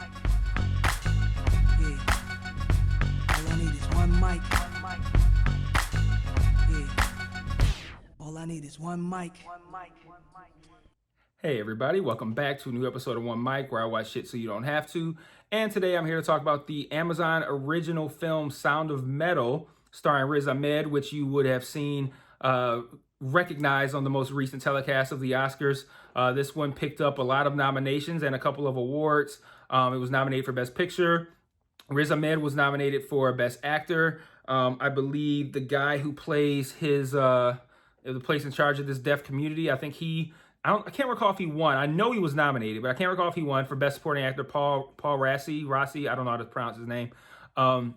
Yeah. All I need is one mic. Yeah. All I need is one mic. Hey everybody, welcome back to a new episode of One Mic, where I watch shit so you don't have to. And today I'm here to talk about the Amazon original film Sound of Metal, starring Riz Ahmed, which you would have seen recognized on the most recent telecast of the Oscars. This one picked up a lot of nominations and a couple of awards. It was nominated for Best Picture. Riz Ahmed was nominated for Best Actor. I believe the guy who plays the place in charge of this deaf community, I can't recall if he won. I know he was nominated, but I can't recall if he won for Best Supporting Actor. Paul Rossi, I don't know how to pronounce his name. And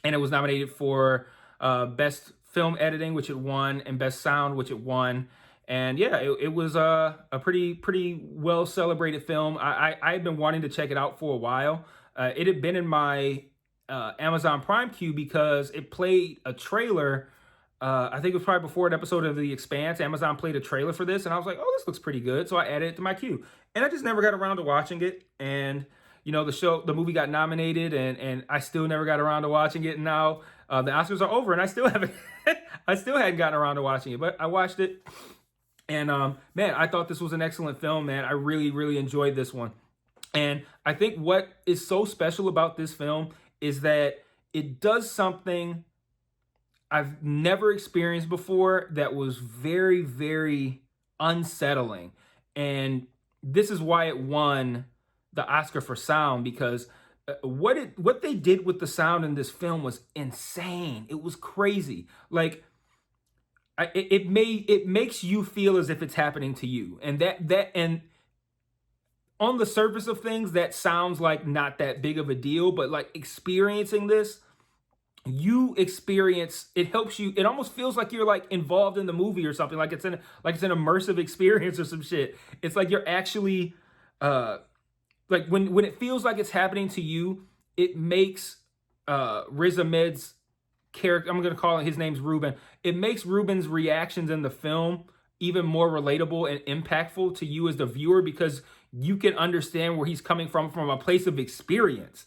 it was nominated for Best Film Editing, which it won, and Best Sound, which it won. And yeah, it was a pretty well celebrated film. I had been wanting to check it out for a while. It had been in my Amazon Prime queue because it played a trailer. I think it was probably before an episode of The Expanse. Amazon played a trailer for this, and I was like, "Oh, this looks pretty good." So I added it to my queue, and I just never got around to watching it. And the movie got nominated, and I still never got around to watching it. And now the Oscars are over, and I still haven't, I still hadn't gotten around to watching it. But I watched it, and man, I thought this was an excellent film. Man, I really enjoyed this one. And I think what is so special about this film is that it does something I've never experienced before that was very unsettling. And this is why it won the Oscar for sound, because what they did with the sound in this film was insane. It was crazy. Like it makes you feel as if it's happening to you. And and on the surface of things, that sounds like not that big of a deal, but like experiencing this, you experience it helps you. It almost feels like you're like involved in the movie or something, like it's an immersive experience or some shit. It's like you're actually like when it feels like it's happening to you, it makes Riz Ahmed's character, I'm gonna call it, his name's Ruben, it makes Ruben's reactions in the film even more relatable and impactful to you as the viewer, because you can understand where he's coming from a place of experience.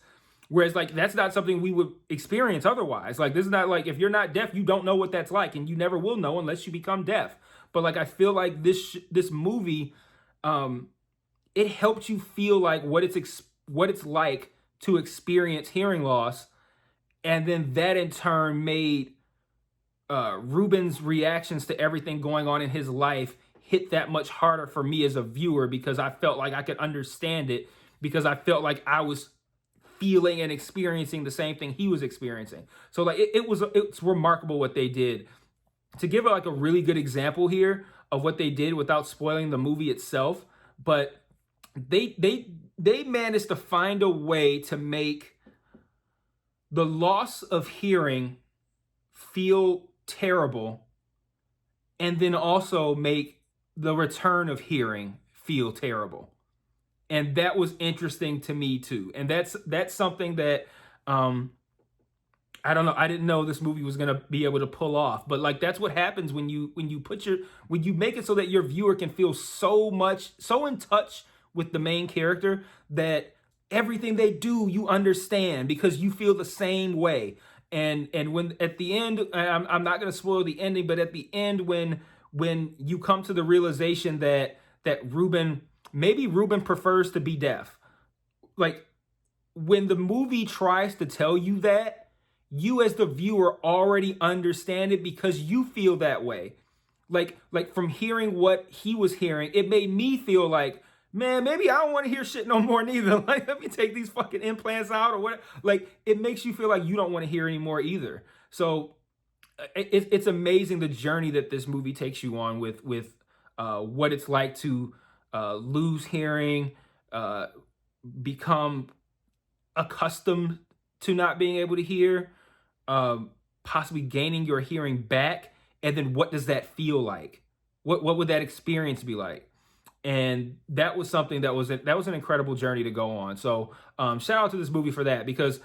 Whereas, like, that's not something we would experience otherwise. Like, this is not like, if you're not deaf, you don't know what that's like, and you never will know unless you become deaf. But like, I feel like this movie, it helped you feel like what it's like to experience hearing loss, and then that in turn made Ruben's reactions to everything going on in his life hit that much harder for me as a viewer, because I felt like I could understand it, because I felt like I was feeling and experiencing the same thing he was experiencing. So like it's remarkable what they did. To give like a really good example here of what they did without spoiling the movie itself, but they managed to find a way to make the loss of hearing feel terrible, and then also make the return of hearing feel terrible. And that was interesting to me too. And that's something that I don't know, I didn't know this movie was gonna be able to pull off. But like, that's what happens when you make it so that your viewer can feel so in touch with the main character, that everything they do you understand because you feel the same way. And when at the end, I'm not gonna spoil the ending, but at the end, when you come to the realization that Ruben prefers to be deaf. Like, when the movie tries to tell you that, you as the viewer already understand it because you feel that way. Like from hearing what he was hearing, it made me feel like, man, maybe I don't want to hear shit no more neither. Like, let me take these fucking implants out or what. Like, it makes you feel like you don't want to hear anymore either. So it's amazing the journey that this movie takes you on with what it's like to lose hearing, become accustomed to not being able to hear, possibly gaining your hearing back, and then what does that feel like? What would that experience be like? And that was something that was an incredible journey to go on. So shout out to this movie for that, because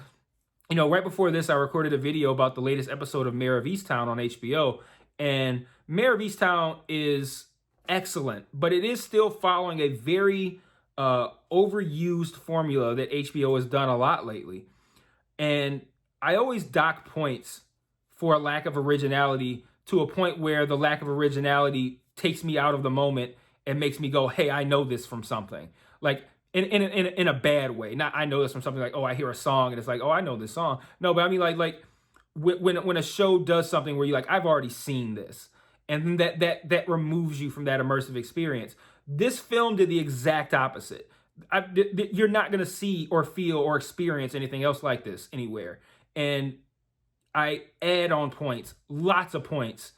right before this, I recorded a video about the latest episode of Mayor of Easttown on HBO, and Mayor of Easttown is excellent, but it is still following a very overused formula that HBO has done a lot lately. And I always dock points for a lack of originality to a point where the lack of originality takes me out of the moment and makes me go, hey, I know this from something. Like in a bad way. Not I know this from something like, oh, I hear a song and it's like, oh, I know this song. No, but I mean like when a show does something where you're like, I've already seen this. And then that removes you from that immersive experience. This film did the exact opposite. You're not going to see or feel or experience anything else like this anywhere. And I add on points, lots of points,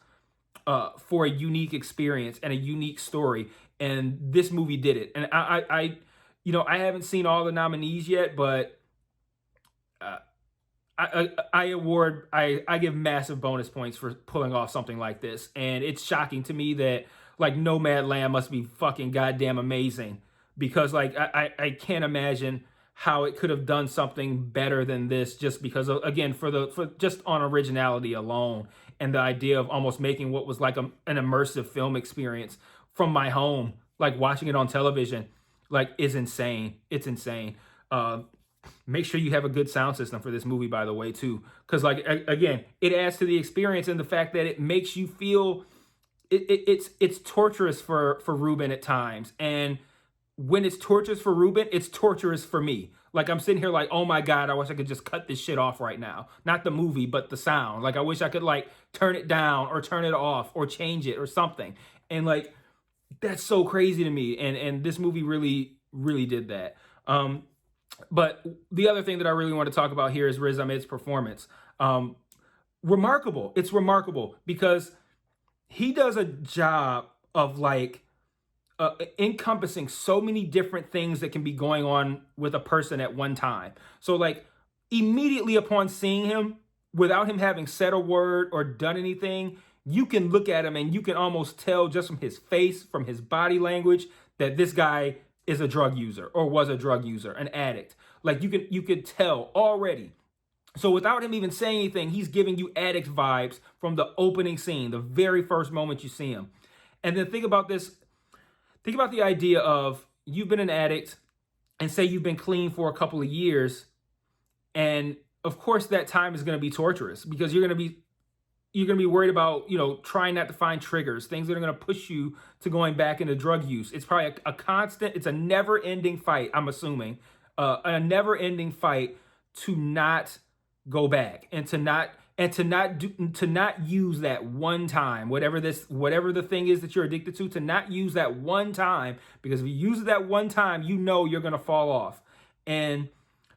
for a unique experience and a unique story. And this movie did it. And I haven't seen all the nominees yet, but uh, I give massive bonus points for pulling off something like this. And it's shocking to me that like Nomadland must be fucking goddamn amazing, because like I can't imagine how it could have done something better than this, just because of, again, for just on originality alone, and the idea of almost making what was like an immersive film experience from my home, like watching it on television, like is insane. It's insane. Make sure you have a good sound system for this movie, by the way, too, because like again, it adds to the experience, and the fact that it makes you feel it's torturous for Ruben at times. And when it's torturous for Ruben, it's torturous for me. Like I'm sitting here like, oh my God, I wish I could just cut this shit off right now. Not the movie, but the sound. Like I wish I could like turn it down or turn it off or change it or something. And like, that's so crazy to me. And this movie really, really did that. But the other thing that I really want to talk about here is Riz Ahmed's performance. Remarkable. It's remarkable because he does a job of like encompassing so many different things that can be going on with a person at one time. So like immediately upon seeing him, without him having said a word or done anything, you can look at him and you can almost tell just from his face, from his body language, that this guy is a drug user or was a drug user, an addict. Like you could tell already. So without him even saying anything, he's giving you addict vibes from the opening scene, the very first moment you see him. And then think about this. Think about the idea of you've been an addict and say you've been clean for a couple of years. And of course that time is going to be torturous, because you're going to be worried about, trying not to find triggers, things that are going to push you to going back into drug use. It's probably a constant, it's a never ending fight, I'm assuming, a never ending fight to not go back and to not use that one time, whatever the thing is that you're addicted to not use that one time, because if you use it that one time, you're going to fall off. And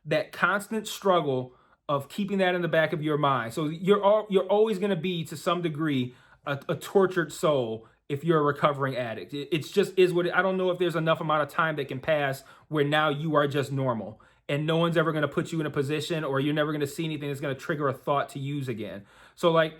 that constant struggle of keeping that in the back of your mind. So you're always going to be, to some degree, a tortured soul if you're a recovering addict. It's just is what I don't know if there's enough amount of time that can pass where now you are just normal. And no one's ever going to put you in a position, or you're never going to see anything that's going to trigger a thought to use again. So like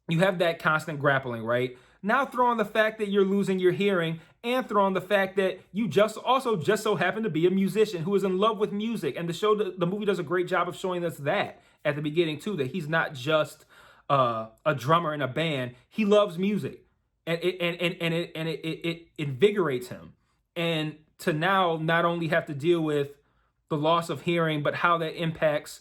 you have that constant grappling, right? Now throw on the fact that you're losing your hearing, and throw on the fact that you just so happen to be a musician who is in love with music. And the movie does a great job of showing us that at the beginning too, that he's not just a drummer in a band. He loves music, and it invigorates him. And to now not only have to deal with the loss of hearing, but how that impacts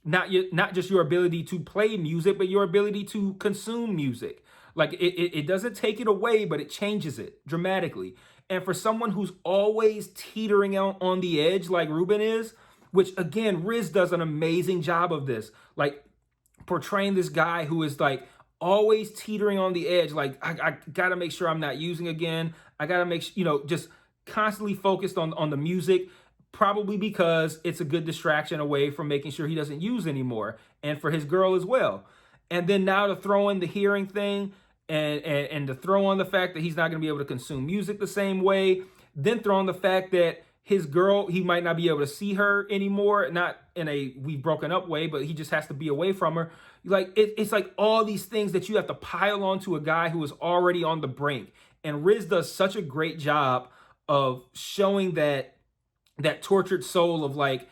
not just your ability to play music, but your ability to consume music. Like it doesn't take it away, but it changes it dramatically. And for someone who's always teetering on the edge like Ruben is, which again, Riz does an amazing job of this, like portraying this guy who is like always teetering on the edge. Like I gotta make sure I'm not using again. I gotta make sure, just constantly focused on the music, probably because it's a good distraction away from making sure he doesn't use anymore, and for his girl as well. And then now to throw in the hearing thing, and to throw on the fact that he's not going to be able to consume music the same way. Then throw on the fact that his girl, he might not be able to see her anymore, not in a we've broken up way, but he just has to be away from her. Like it's like all these things that you have to pile onto a guy who is already on the brink. And Riz does such a great job of showing that tortured soul of like,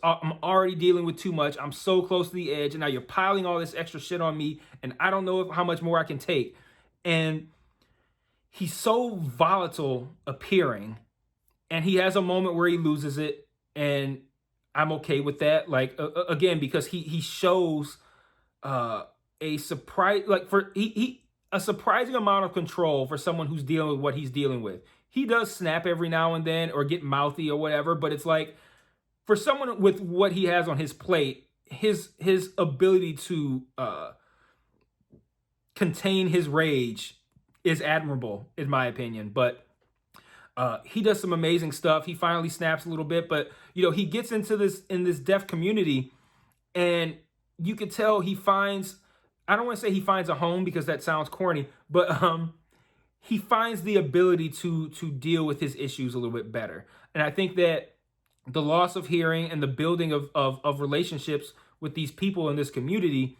I'm already dealing with too much. I'm so close to the edge, and now you're piling all this extra shit on me, and I don't know how much more I can take. And he's so volatile appearing, and he has a moment where he loses it, and I'm okay with that. Like again, because he shows uh a surprise, like for he a surprising amount of control for someone who's dealing with what he's dealing with. He does snap every now and then or get mouthy or whatever, but it's like for someone with what he has on his plate, his ability to contain his rage is admirable in my opinion. But he does some amazing stuff. He finally snaps a little bit, but he gets into this deaf community, and you could tell he finds. I don't want to say he finds a home because that sounds corny, but he finds the ability to deal with his issues a little bit better. And I think that the loss of hearing and the building of relationships with these people in this community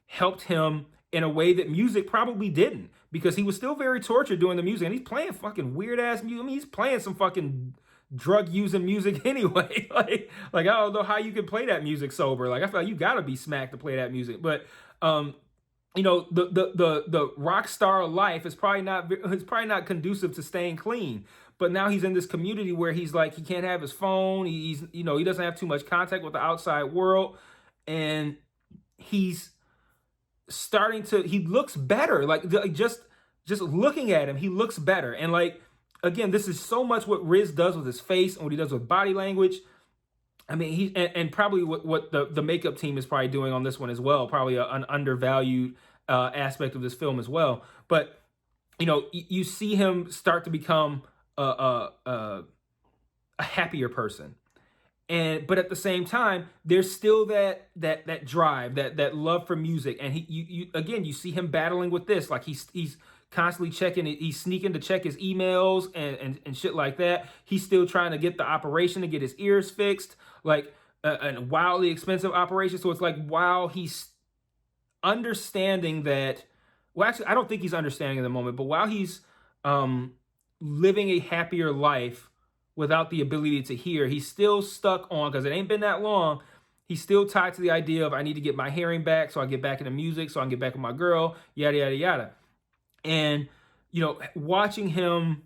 helped him in a way that music probably didn't, because he was still very tortured doing the music, and he's playing fucking weird ass music. I mean, he's playing some fucking drug using music anyway. like I don't know how you can play that music sober. Like I feel like you gotta be smacked to play that music. But the rock star life is probably not conducive to staying clean. But now he's in this community where he's like, he can't have his phone. He doesn't have too much contact with the outside world, and he's starting to. He looks better. Like just looking at him, he looks better. And like again, this is so much what Riz does with his face and what he does with body language. I mean, and probably what the makeup team is probably doing on this one as well. Probably an undervalued aspect of this film as well. But you see him start to become a happier person, but at the same time, there's still that drive, that love for music, and you see him battling with this. Like he's constantly checking it. He's sneaking to check his emails and shit like that. He's still trying to get the operation to get his ears fixed, like a wildly expensive operation. So it's like while he's understanding that, well, actually, I don't think he's understanding at the moment, but while he's living a happier life without the ability to hear, he's still stuck on, because it ain't been that long, he's still tied to the idea of I need to get my hearing back so I get back into music, so I can get back with my girl, yada, yada, yada. And, watching him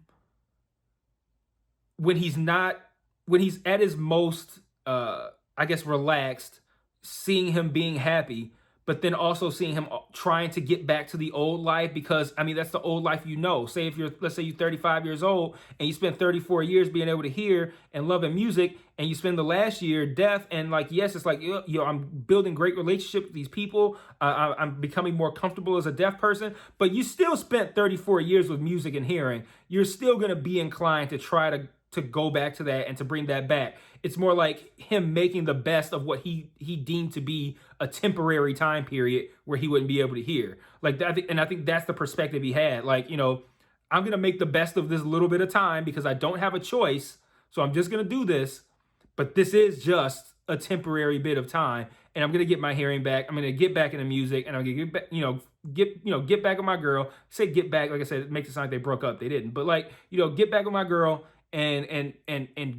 when he's at his most, I guess, relaxed, seeing him being happy, but then also seeing him trying to get back to the old life, because, I mean, that's the old life. Say let's say you're 35 years old and you spent 34 years being able to hear and loving music, and you spend the last year deaf, and like, yes, it's like, I'm building great relationships with these people. I'm becoming more comfortable as a deaf person, but you still spent 34 years with music and hearing. You're still going to be inclined to try to go back to that and to bring that back. It's more like him making the best of what he deemed to be a temporary time period where he wouldn't be able to hear. Like that, and I think that's the perspective he had. Like, I'm gonna make the best of this little bit of time because I don't have a choice, so I'm just gonna do this. But this is just a temporary bit of time, and I'm gonna get my hearing back. I'm gonna get back into music, and I'm gonna get back, get back with my girl. Say get back, like I said, it makes it sound like they broke up. They didn't, but like, get back with my girl. And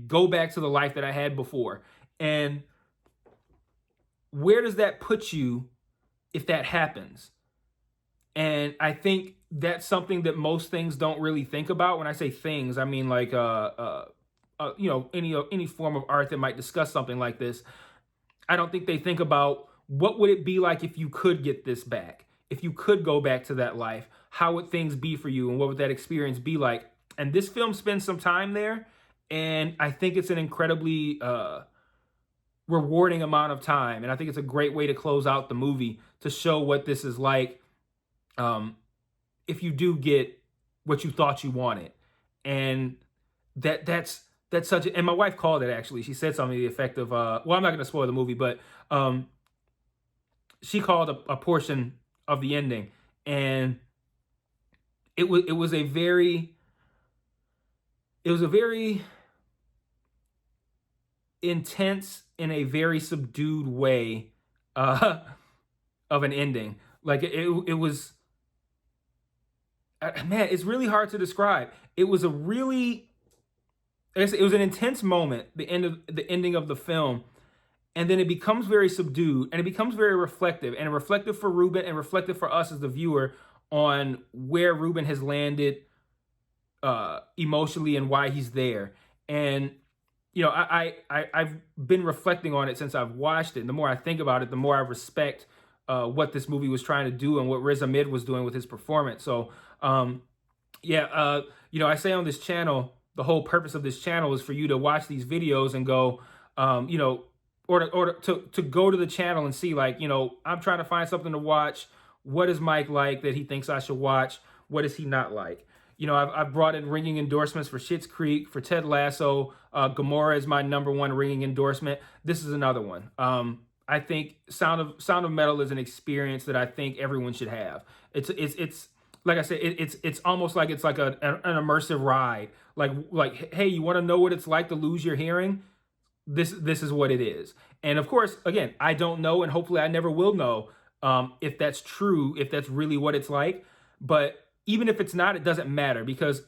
go back to the life that I had before. And where does that put you if that happens? And I think that's something that most things don't really think about. When I say things, I mean like any form of art that might discuss something like this. I don't think they think about what would it be like if you could get this back, if you could go back to that life. How would things be for you, and what would that experience be like? And this film spends some time there, and I think it's an incredibly rewarding amount of time. And I think it's a great way to close out the movie, to show what this is like if you do get what you thought you wanted. And that's such a, and my wife called it, actually. She said something to the effect of, well, I'm not going to spoil the movie, but she called a portion of the ending, and it was a very intense in a very subdued way of an ending. Like it was, man, it's really hard to describe. It was an intense moment, the ending of the film, and then it becomes very subdued, and it becomes very reflective, and reflective for Ruben and reflective for us as the viewer on where Ruben has landed emotionally and why he's there. And I've been reflecting on it since I've watched it. And the more I think about it, the more I respect what this movie was trying to do and what Riz Ahmed was doing with his performance. So yeah, I say on this channel, the whole purpose of this channel is for you to watch these videos and go, to go to the channel and see, like, I'm trying to find something to watch. What is Mike like that he thinks I should watch? What is he not like? I've brought in ringing endorsements for Schitt's Creek, for Ted Lasso. Gomorrah is my #1 ringing endorsement. This is another one. I think Sound of Metal is an experience that I think everyone should have. It's like I said, it's almost like it's like an immersive ride. Like, hey, you want to know what it's like to lose your hearing? This is what it is. And of course, again, I don't know, and hopefully I never will know if that's true, if that's really what it's like. But even if it's not, it doesn't matter, because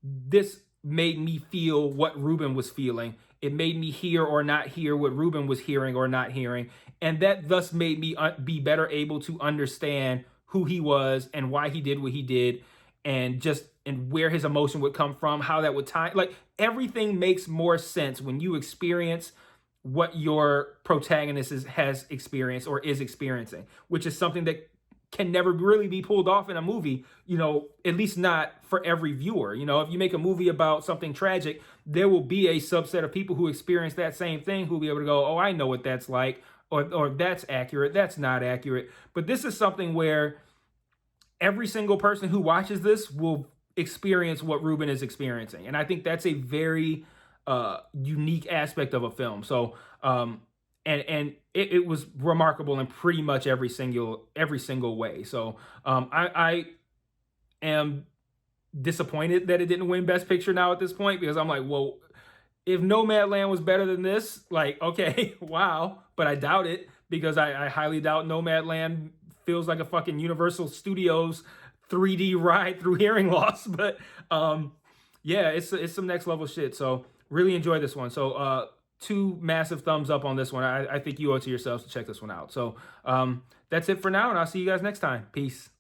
this made me feel what Ruben was feeling. It made me hear or not hear what Ruben was hearing or not hearing. And that thus made me be better able to understand who he was and why he did what he did, and where his emotion would come from, how that would tie. Like, everything makes more sense when you experience what your protagonist has experienced or is experiencing, which is something that can never really be pulled off in a movie, at least not for every viewer. If you make a movie about something tragic, there will be a subset of people who experience that same thing who will be able to go, oh, I know what that's like, or that's accurate, that's not accurate. But this is something where every single person who watches this will experience what Ruben is experiencing. And I think that's a very unique aspect of a film. So, and it was remarkable in pretty much every single way. So I am disappointed that it didn't win Best Picture now at this point, because I'm like, well, if Nomadland was better than this, like, okay, wow, but I doubt it, because I highly doubt Nomadland feels like a fucking Universal Studios 3D ride through hearing loss. But yeah, it's some next level shit. So really enjoy this one. So 2 massive thumbs up on this one. I think you owe it to yourselves to check this one out. So that's it for now, and I'll see you guys next time. Peace.